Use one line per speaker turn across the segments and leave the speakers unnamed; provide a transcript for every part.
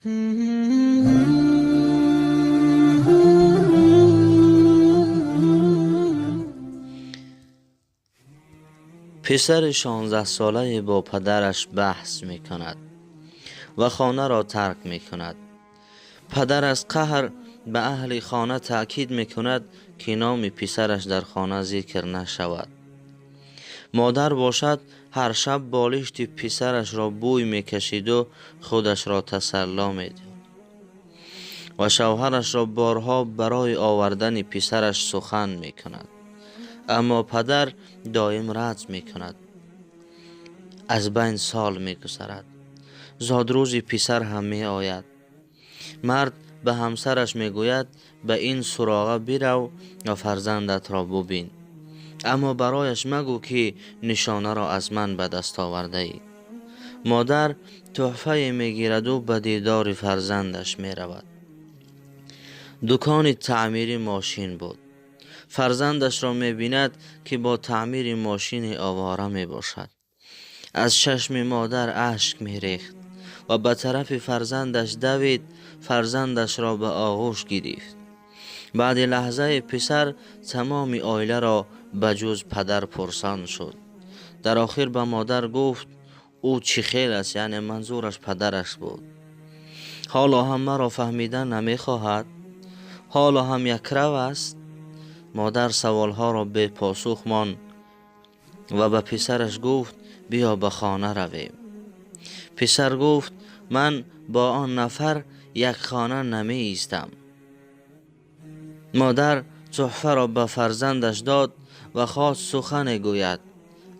پسر 16 ساله با پدرش بحث می کند و خانه را ترک می کند. پدر از قهر به اهل خانه تأکید می کند که نام پسرش در خانه ذکر نشود. مادر باشد هر شب بالشت پسرش را بوی می کشید و خودش را تسلی می داد و شوهرش را بارها برای آوردن پسرش سخن می کند، اما پدر دایم رد می کند. از بین سال می گذرد. زادروز پسر هم می آید. مرد به همسرش می گوید به این سراغه برو و فرزندت را ببین، اما برایش مگو که نشانه را از من به دست آورده ای. مادر تحفه می گیرد و به دیدار فرزندش می رود. دکان تعمیر ماشین بود. فرزندش را می بیند که با تعمیر ماشین آواره می باشد. از چشم مادر اشک می ریخت و به طرف فرزندش دوید. فرزندش را به آغوش گرفت. بعد لحظه پسر تمام عائله را به جز پدر پرسان شد. در آخر به مادر گفت او چی خیل است، یعنی منظورش پدرش بود. حالا هم مرا فهمیدن نمی خواهد؟ حالا هم یک رو است؟ مادر سوالها را به پاسخ ماند و به پسرش گفت بیا به خانه رویم. پسر گفت من با آن نفر یک خانه نمی ایستم. مادر تحفه را به فرزندش داد و خواست سخن گوید،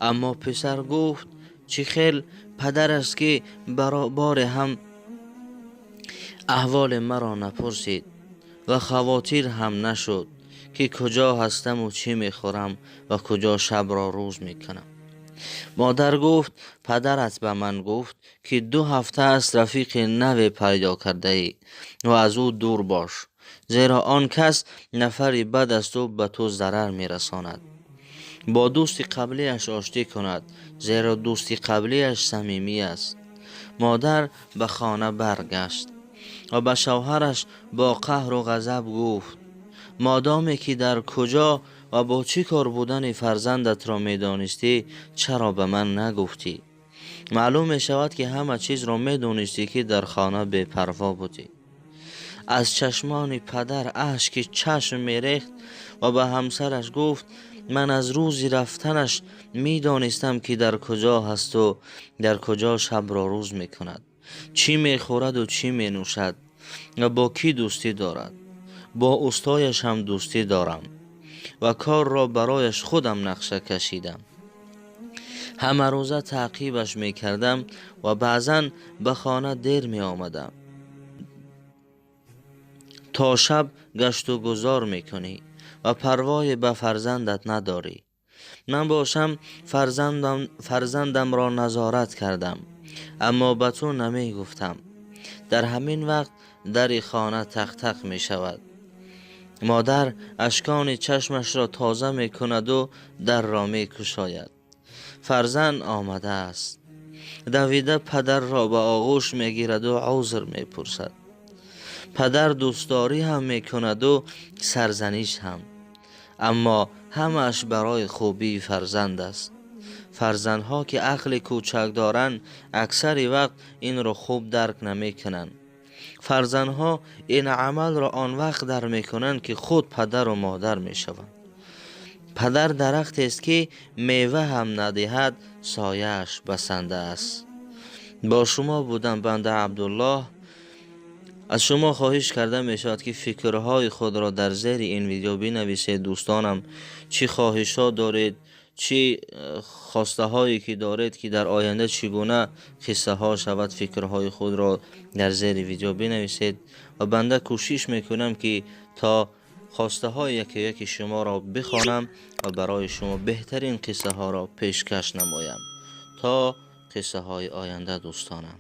اما پسر گفت چه خیل پدر است که بار هم احوال مرا نپرسید و خواطر هم نشد که کجا هستم و چی میخورم و کجا شب را روز میکنم. مادر گفت پدرت به من گفت که 2 هفته است رفیق نو پیدا کرده ای و از او دور باش، زیرا آن کس نفری بد است و به تو ضرر میرساند. با دوست قبلیش آشتی کند، زیرا دوست قبلیش صمیمی است. مادر به خانه برگشت و به شوهرش با قهر و غضب گفت مادامی که در کجا و با چی کار بودن فرزندت را میدانستی چرا به من نگفتی؟ معلوم می شود که همه چیز را میدانستی که در خانه بی پروا بودی. از چشمان پدر اشک چشم میریخت و به همسرش گفت من از روز رفتنش میدانستم که در کجا هست و در کجا شب را روز میکند، چی میخورد و چی مینوشد و با کی دوستی دارد. با استایش هم دوستی دارم و کار را برایش خودم نقشه کشیدم. همه روزه تعقیبش میکردم و بعضا به خانه دیر می آمدم. تا شب گشت و گذار میکنی و پروای به فرزندت نداری. من باشم فرزندم را نظارت کردم، اما به تو نمی گفتم. در همین وقت در خانه تق تق می شود. مادر اشکان چشمش را تازه می کند و در را می کشاید. فرزند آمده است. دویده پدر را به آغوش می گیرد و عذر می پرسد. پدر دوستداری هم می کند و سرزنش هم، اما همش برای خوبی فرزند است. فرزندها که عقل کوچک دارند اکثر وقت این را خوب درک نمی کنند. فرزندها این عمل را آن وقت در می کنند که خود پدر و مادر می شوند. پدر درخت است که میوه هم ندهد سایه‌اش بسنده است. با شما بودم بنده عبدالله. از شما خواهش کرده می شود که فکرهای خود را در زیر این ویدیو بنویسید. دوستانم چی خواهشات دارید، چی خواسته هایی که دارید که در آینده چگونه قصه ها شود، فکرهای خود را در زیر ویدیو بنویسید و بنده کوشش میکنم که تا خواسته های یکی شما را بخوانم و برای شما بهترین قصه ها را پیشکش نمایم. تا قصه های آینده دوستانم.